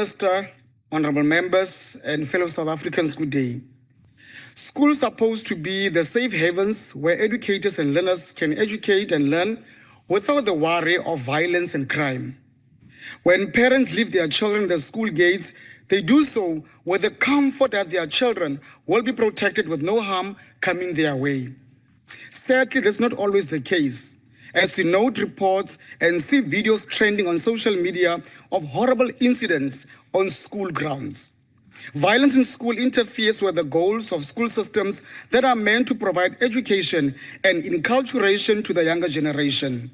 Minister, honorable members, and fellow South Africans, good day. Schools are supposed to be the safe havens where educators and learners can educate and learn without the worry of violence and crime. When parents leave their children at the school gates, they do so with the comfort that their children will be protected with no harm coming their way. Sadly, that's not always the case, as we note reports and see videos trending on social media of horrible incidents on school grounds. Violence in school interferes with the goals of school systems that are meant to provide education and enculturation to the younger generation.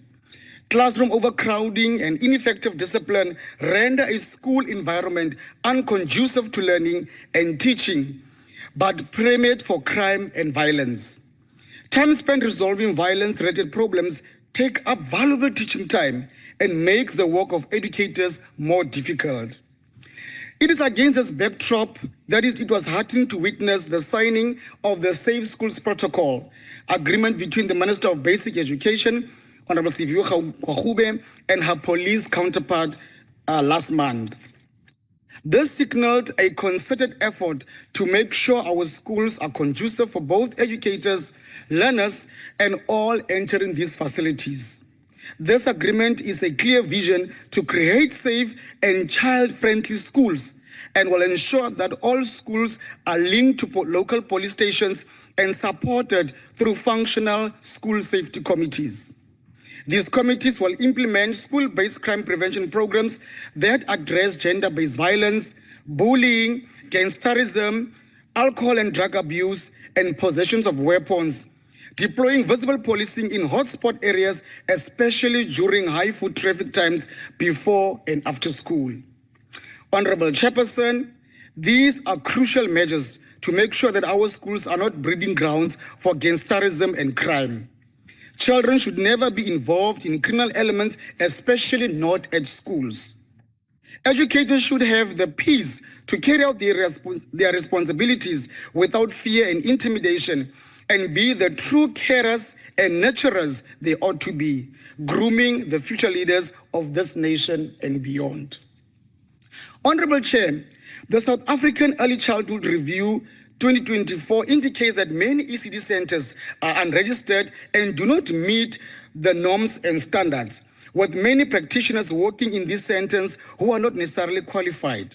Classroom overcrowding and ineffective discipline render a school environment unconducive to learning and teaching, but permeate for crime and violence. Time spent resolving violence-related problems take up valuable teaching time and makes the work of educators more difficult. It is against this backdrop that it was heartening to witness the signing of the Safe Schools Protocol, agreement between the Minister of Basic Education, Honorable Gwarube, and her police counterpart last month. This signaled a concerted effort to make sure our schools are conducive for both educators, learners, and all entering these facilities. This agreement is a clear vision to create safe and child-friendly schools and will ensure that all schools are linked to local police stations and supported through functional school safety committees. These committees will implement school-based crime prevention programs that address gender-based violence, bullying, gangsterism, alcohol and drug abuse, and possessions of weapons, deploying visible policing in hotspot areas, especially during high foot traffic times before and after school. Honorable Chairperson, these are crucial measures to make sure that our schools are not breeding grounds for gangsterism and crime. Children should never be involved in criminal elements, especially not at schools. Educators should have the peace to carry out their responsibilities without fear and intimidation and be the true carers and nurturers they ought to be, grooming the future leaders of this nation and beyond. Honorable Chair, the South African Early Childhood Review 2024 indicates that many ECD centers are unregistered and do not meet the norms and standards, with many practitioners working in these centers who are not necessarily qualified.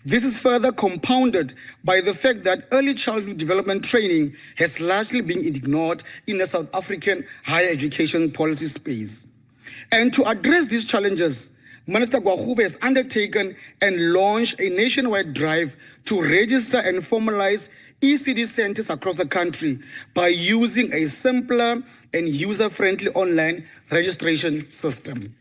This is further compounded by the fact that early childhood development training has largely been ignored in the South African higher education policy space. And to address these challenges, Minister Gwarube has undertaken and launched a nationwide drive to register and formalize ECD centers across the country by using a simpler and user-friendly online registration system.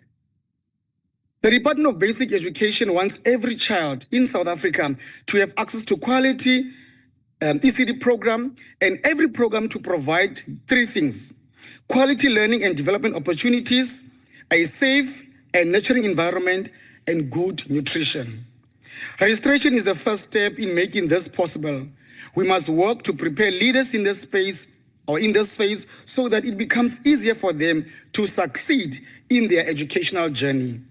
The Department of Basic Education wants every child in South Africa to have access to quality ECD program, and every program to provide three things: quality learning and development opportunities, a safe and nurturing environment, and good nutrition. Registration is the first step in making this possible. We must work to prepare leaders in this space so that it becomes easier for them to succeed in their educational journey.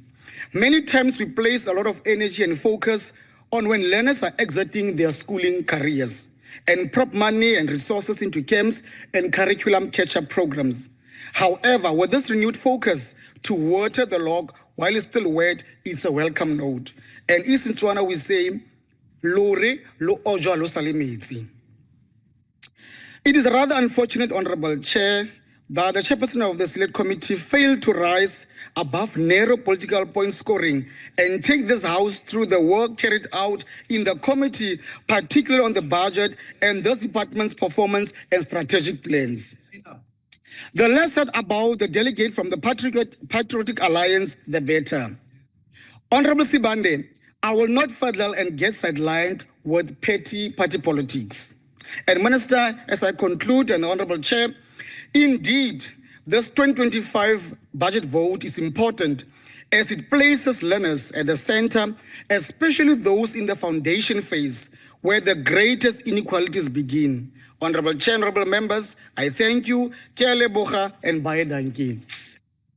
Many times we place a lot of energy and focus on when learners are exiting their schooling careers and prop money and resources into camps and curriculum catch-up programs. However, with this renewed focus, to water the log while it's still wet is a welcome note. And in Setswana we say, Lore lo oja lo salemetsi. It is rather unfortunate, Honorable Chair, that the chairperson of the Select Committee failed to rise above narrow political point scoring and take this House through the work carried out in the committee, particularly on the budget and this department's performance and strategic plans. The less said about the delegate from the Patriotic Alliance, the better. Honorable Sibande, I will not fiddle and get sidelined with petty party politics. And Minister, as I conclude, and Honorable Chair, indeed, this 2025 budget vote is important as it places learners at the center, especially those in the foundation phase, where the greatest inequalities begin. Honorable Chair, honorable members, I thank you, Ke a leboga, and baie dankie.